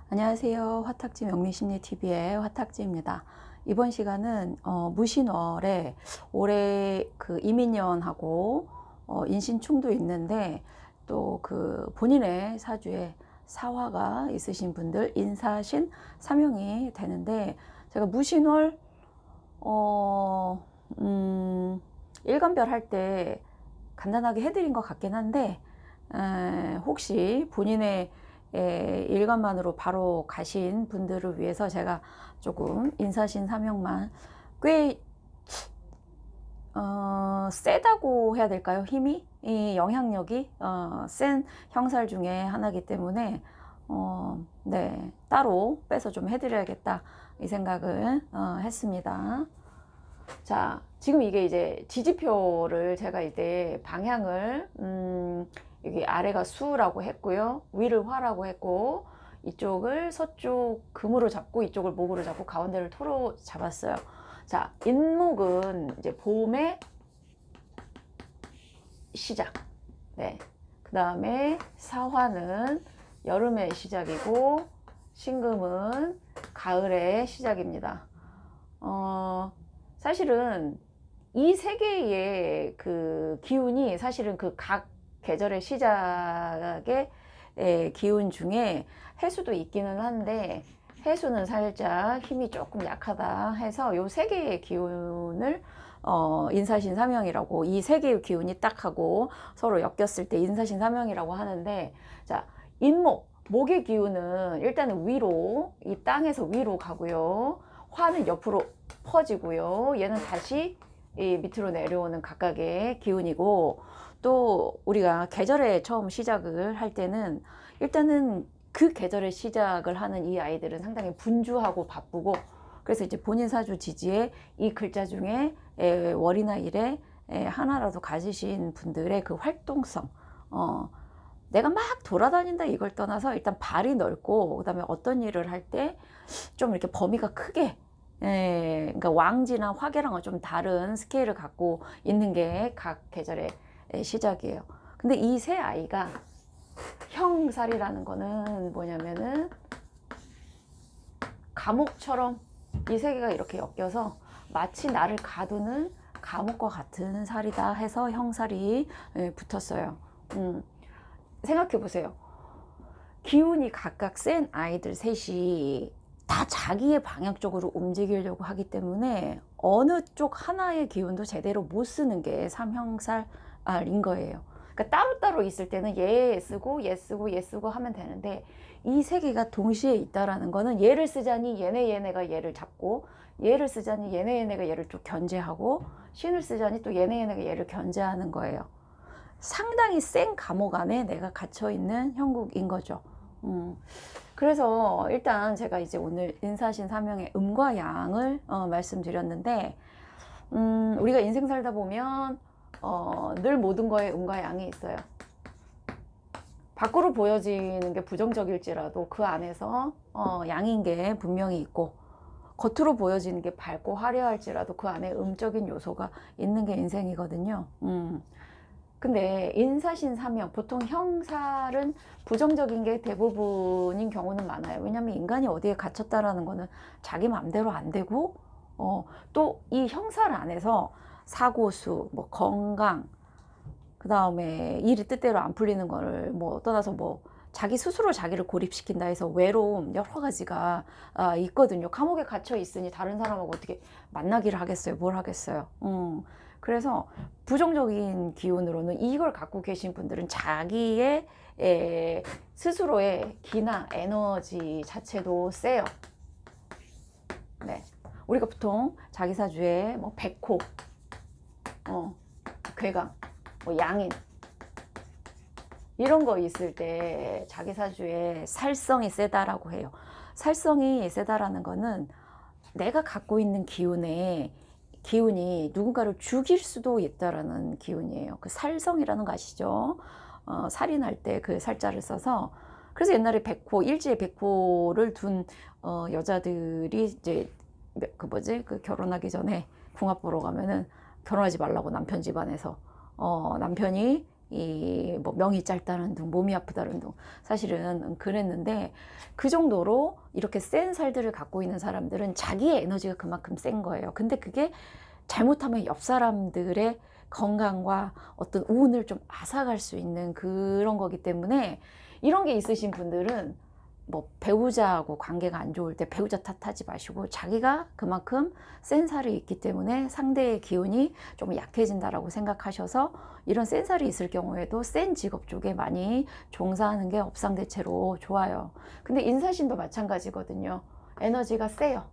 안녕하세요. 화탁지 명리심리TV의 화탁지입니다. 이번 시간은 무신월에 올해 그 이민년하고 인신충도 있는데 또 그 본인의 사주에 사화가 있으신 분들 인사신 사명이 되는데, 제가 무신월 일간별 할 때 간단하게 해드린 것 같긴 한데, 혹시 본인의 일간만으로 바로 가신 분들을 위해서 제가 조금 인사신 사명만 꽤 세다고 해야 될까요? 힘이, 이 영향력이 센 형살 중에 하나이기 때문에 네, 따로 빼서 좀 해드려야겠다 이 생각을 했습니다. 자, 지금 이게 이제 지지표를 제가 이제 방향을 여기 아래가 수라고 했고요, 위를 화라고 했고, 이쪽을 서쪽 금으로 잡고 이쪽을 목으로 잡고 가운데를 토로 잡았어요. 자, 인목은 이제 봄의 시작, 네, 그 다음에 사화는 여름의 시작이고, 신금은 가을의 시작입니다. 사실은 이 세 개의 그 기운이 사실은 그 각 계절의 시작의 기운 중에 해수도 있기는 한데, 해수는 살짝 힘이 조금 약하다 해서 요 세 개의 기운을 인사신사명이라고, 이 세 개의 기운이 딱 하고 서로 엮였을 때 인사신사명이라고 하는데, 자, 인목, 목의 기운은 일단은 위로, 이 땅에서 위로 가고요, 화는 옆으로 퍼지고요, 얘는 다시 이 밑으로 내려오는 각각의 기운이고, 또 우리가 계절에 처음 시작을 할 때는 일단은 그 계절의 시작을 하는 이 아이들은 상당히 분주하고 바쁘고, 그래서 이제 본인 사주 지지에 이 글자 중에 월이나 일에 하나라도 가지신 분들의 그 활동성, 내가 막 돌아다닌다 이걸 떠나서 일단 발이 넓고, 그 다음에 어떤 일을 할 때 좀 이렇게 범위가 크게, 그러니까 왕지나 화계랑은 좀 다른 스케일을 갖고 있는 게 각 계절의 시작이에요. 근데 이 세 아이가 형살이라는 거는 뭐냐면은 감옥처럼 이 세 개가 이렇게 엮여서 마치 나를 가두는 감옥과 같은 살이다 해서 형살이 붙었어요. 생각해 보세요. 기운이 각각 센 아이들 셋이 다 자기의 방향 쪽으로 움직이려고 하기 때문에 어느 쪽 하나의 기운도 제대로 못 쓰는 게 삼형살인 거예요. 그러니까 따로따로 있을 때는 얘 쓰고 얘 쓰고 얘 쓰고 하면 되는데, 이 세 개가 동시에 있다라는 거는 얘를 쓰자니 얘네가 얘를 잡고, 얘를 쓰자니 얘네가 얘를 좀 견제하고, 신을 쓰자니 또 얘네가 얘를 견제하는 거예요. 상당히 센 감옥 안에 내가 갇혀있는 형국인 거죠. 그래서 일단 제가 이제 오늘 인사신 사명의 음과 양을 말씀드렸는데, 우리가 인생 살다 보면 늘 모든 거에 음과 양이 있어요. 밖으로 보여지는 게 부정적일지라도 그 안에서 양인 게 분명히 있고, 겉으로 보여지는 게 밝고 화려할지라도 그 안에 음적인 요소가 있는 게 인생이거든요. 근데 인사신 사명, 보통 형살은 부정적인 게 대부분인 경우는 많아요. 왜냐하면 인간이 어디에 갇혔다라는 거는 자기 마음대로 안 되고, 또 이 형살 안에서 사고수, 뭐 건강, 그 다음에 일이 뜻대로 안 풀리는 거를 뭐 떠나서 뭐 자기 스스로 자기를 고립시킨다 해서 외로움, 여러 가지가 있거든요. 감옥에 갇혀 있으니 다른 사람하고 어떻게 만나기를 하겠어요? 뭘 하겠어요? 그래서 부정적인 기운으로는 이걸 갖고 계신 분들은 자기의 스스로의 기나 에너지 자체도 세요. 네. 우리가 보통 자기 사주에 뭐 백호, 괴강, 뭐 양인, 이런 거 있을 때 자기 사주에 살성이 세다라고 해요. 살성이 세다라는 거는 내가 갖고 있는 기운이 누군가를 죽일 수도 있다라는 기운이에요. 그 살성이라는 거 아시죠? 살인할 때 그 살자를 써서, 그래서 옛날에 백호, 일지에 백호를 둔 여자들이 이제 그 결혼하기 전에 궁합 보러 가면은 결혼하지 말라고 남편 집안에서 남편이 이 뭐 명이 짧다는 둥, 몸이 아프다는 둥, 사실은 그랬는데, 그 정도로 이렇게 센 살들을 갖고 있는 사람들은 자기의 에너지가 그만큼 센 거예요. 근데 그게 잘못하면 옆 사람들의 건강과 어떤 운을 좀 앗아갈 수 있는 그런 거기 때문에, 이런 게 있으신 분들은 뭐 배우자하고 관계가 안 좋을 때 배우자 탓하지 마시고, 자기가 그만큼 센 살이 있기 때문에 상대의 기운이 좀 약해진다라고 생각하셔서, 이런 센 살이 있을 경우에도 센 직업 쪽에 많이 종사하는 게 업상대체로 좋아요. 근데 인사신도 마찬가지거든요. 에너지가 세요.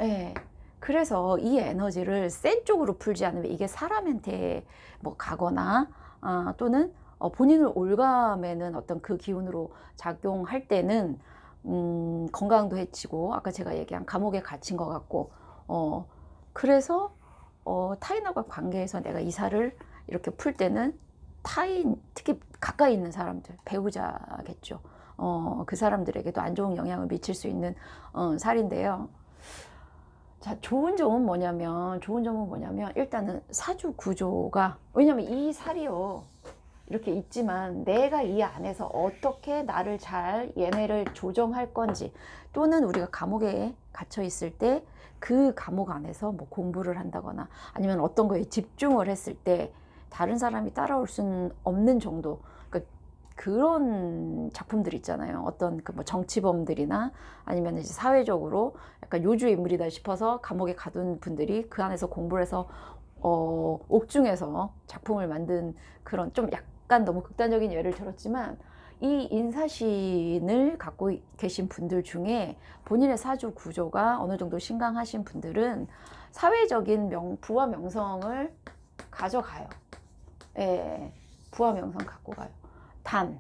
예. 그래서 이 에너지를 센 쪽으로 풀지 않으면 이게 사람한테 뭐 가거나, 또는 본인을 올가매는 어떤 그 기운으로 작용할 때는 건강도 해치고, 아까 제가 얘기한 감옥에 갇힌 것 같고, 그래서 타인하고 관계에서 내가 이사를 이렇게 풀 때는 타인, 특히 가까이 있는 사람들, 배우자겠죠. 그 사람들에게도 안 좋은 영향을 미칠 수 있는 살인데요. 자, 좋은 점은 뭐냐면 일단은 사주 구조가, 왜냐면 이 살이요, 이렇게 있지만 내가 이 안에서 어떻게 나를 잘 얘네를 조정할 건지, 또는 우리가 감옥에 갇혀 있을 때 그 감옥 안에서 뭐 공부를 한다거나 아니면 어떤 거에 집중을 했을 때 다른 사람이 따라올 수는 없는 정도, 그러니까 그런 작품들 있잖아요. 어떤 그 뭐 정치범들이나 아니면 이제 사회적으로 약간 요주의 인물이다 싶어서 감옥에 가둔 분들이 그 안에서 공부를 해서 옥중에서 작품을 만든, 그런 좀 약간 너무 극단적인 예를 들었지만, 이 인사신을 갖고 계신 분들 중에 본인의 사주 구조가 어느 정도 신강하신 분들은 사회적인 부와 명성을 가져가요. 예, 부와 명성 갖고 가요. 단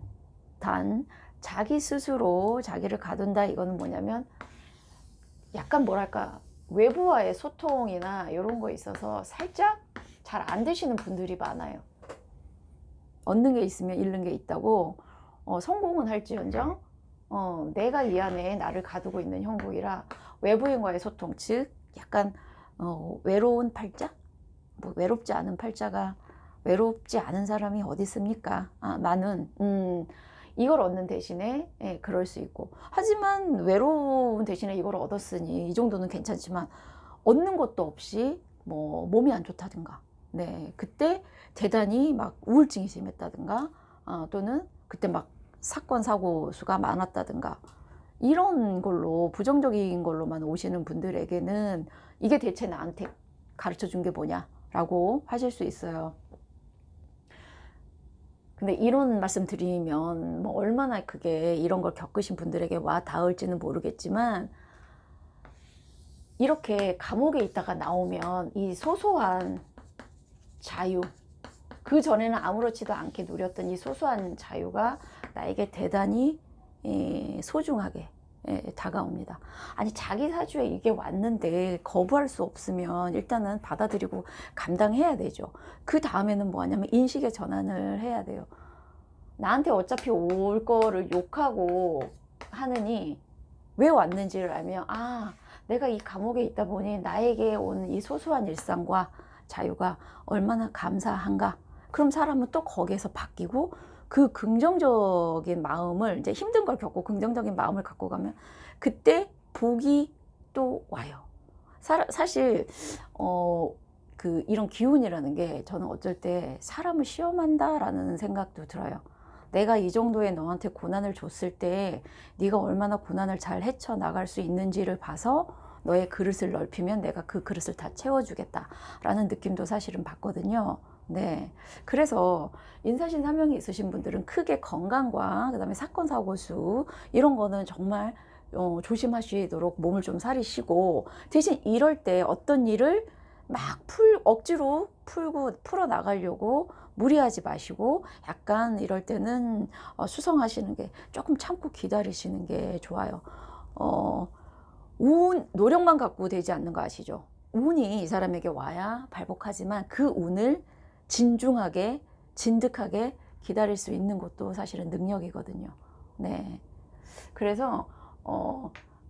자기 스스로 자기를 가둔다, 이거는 뭐냐면 약간 뭐랄까, 외부와의 소통이나 이런 거에 있어서 살짝 잘 안 되시는 분들이 많아요. 얻는 게 있으면 잃는 게 있다고, 성공은 할지언정 내가 이 안에 나를 가두고 있는 형국이라, 외부인과의 소통, 즉 약간 외로운 팔자, 뭐 외롭지 않은 팔자가, 외롭지 않은 사람이 어디 있습니까? 많은 이걸 얻는 대신에, 예, 그럴 수 있고, 하지만 외로운 대신에 이걸 얻었으니 이 정도는 괜찮지만, 얻는 것도 없이 뭐 몸이 안 좋다든가, 네, 그때 대단히 막 우울증이 심했다든가, 또는 그때 막 사건 사고 수가 많았다든가, 이런 걸로 부정적인 걸로만 오시는 분들에게는 이게 대체 나한테 가르쳐 준 게 뭐냐라고 하실 수 있어요. 근데 이런 말씀 드리면 뭐 얼마나 그게 이런 걸 겪으신 분들에게 와 닿을지는 모르겠지만, 이렇게 감옥에 있다가 나오면 이 소소한 자유, 그 전에는 아무렇지도 않게 누렸던 이 소소한 자유가 나에게 대단히 소중하게 다가옵니다. 아니, 자기 사주에 이게 왔는데 거부할 수 없으면 일단은 받아들이고 감당해야 되죠. 그 다음에는 뭐 하냐면 인식의 전환을 해야 돼요. 나한테 어차피 올 거를 욕하고 하느니 왜 왔는지를 알면, 내가 이 감옥에 있다 보니 나에게 온 이 소소한 일상과 자유가 얼마나 감사한가. 그럼 사람은 또 거기에서 바뀌고, 그 긍정적인 마음을, 이제 힘든 걸 겪고 긍정적인 마음을 갖고 가면 그때 복이 또 와요. 사실 이런 기운이라는 게 저는 어쩔 때 사람을 시험한다라는 생각도 들어요. 내가 이 정도의 너한테 고난을 줬을 때 네가 얼마나 고난을 잘 헤쳐나갈 수 있는지를 봐서 너의 그릇을 넓히면 내가 그 그릇을 다 채워주겠다라는 느낌도 사실은 받거든요. 네. 그래서 인사신 사명이 있으신 분들은 크게 건강과 그다음에 사건 사고 수, 이런 거는 정말 조심하시도록 몸을 좀 사리시고, 대신 이럴 때 어떤 일을 막 억지로 풀어 나가려고 무리하지 마시고, 약간 이럴 때는 수성하시는 게, 조금 참고 기다리시는 게 좋아요. 노력만 갖고 되지 않는 거 아시죠? 운이 이 사람에게 와야 발복하지만 그 운을 진중하게, 진득하게 기다릴 수 있는 것도 사실은 능력이거든요. 네. 그래서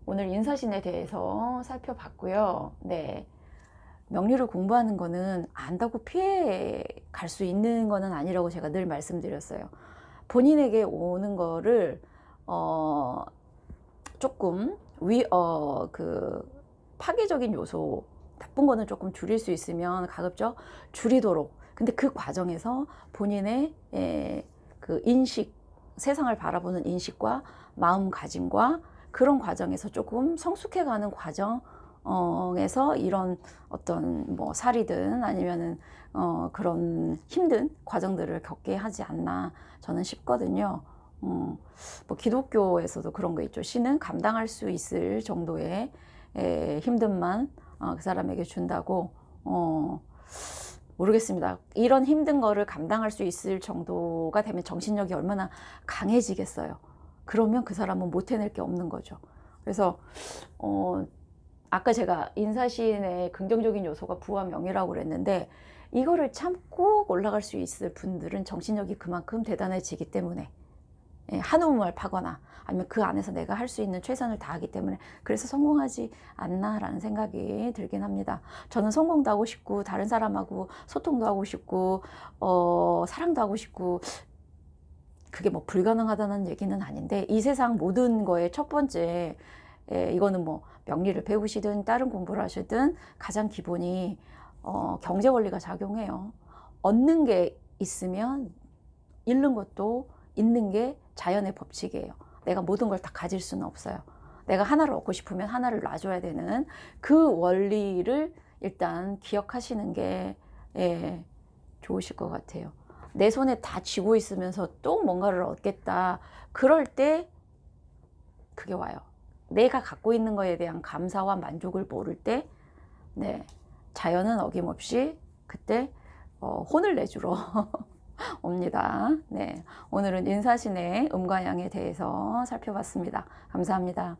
오늘 인사신에 대해서 살펴봤고요. 네. 명리를 공부하는 거는 안다고 피해 갈 수 있는 거는 아니라고 제가 늘 말씀드렸어요. 본인에게 오는 거를 조금 파괴적인 요소, 나쁜 거는 조금 줄일 수 있으면 가급적 줄이도록. 근데 그 과정에서 본인의 그 인식, 세상을 바라보는 인식과 마음가짐과 그런 과정에서 조금 성숙해가는 과정에서 이런 어떤 뭐 살이든 아니면은 그런 힘든 과정들을 겪게 하지 않나 저는 싶거든요. 뭐 기독교에서도 그런 거 있죠. 신은 감당할 수 있을 정도의 힘듦만 그 사람에게 준다고. 모르겠습니다. 이런 힘든 거를 감당할 수 있을 정도가 되면 정신력이 얼마나 강해지겠어요. 그러면 그 사람은 못 해낼 게 없는 거죠. 그래서 아까 제가 인사신의 긍정적인 요소가 부와 명예라고 그랬는데, 이거를 참고 올라갈 수 있을 분들은 정신력이 그만큼 대단해지기 때문에, 한우음을 파거나 아니면 그 안에서 내가 할 수 있는 최선을 다하기 때문에, 그래서 성공하지 않나라는 생각이 들긴 합니다. 저는 성공도 하고 싶고 다른 사람하고 소통도 하고 싶고 사랑도 하고 싶고, 그게 뭐 불가능하다는 얘기는 아닌데, 이 세상 모든 거의 첫 번째, 이거는 뭐 명리를 배우시든 다른 공부를 하시든 가장 기본이 경제 원리가 작용해요. 얻는 게 있으면 잃는 것도 있는 게 자연의 법칙이에요. 내가 모든 걸 다 가질 수는 없어요. 내가 하나를 얻고 싶으면 하나를 놔줘야 되는 그 원리를 일단 기억하시는 게 좋으실 것 같아요. 내 손에 다 쥐고 있으면서 또 뭔가를 얻겠다. 그럴 때 그게 와요. 내가 갖고 있는 거에 대한 감사와 만족을 모를 때, 자연은 어김없이 그때 혼을 내주러 옵니다. 오늘은 인사신의 음과 양에 대해서 살펴봤습니다. 감사합니다.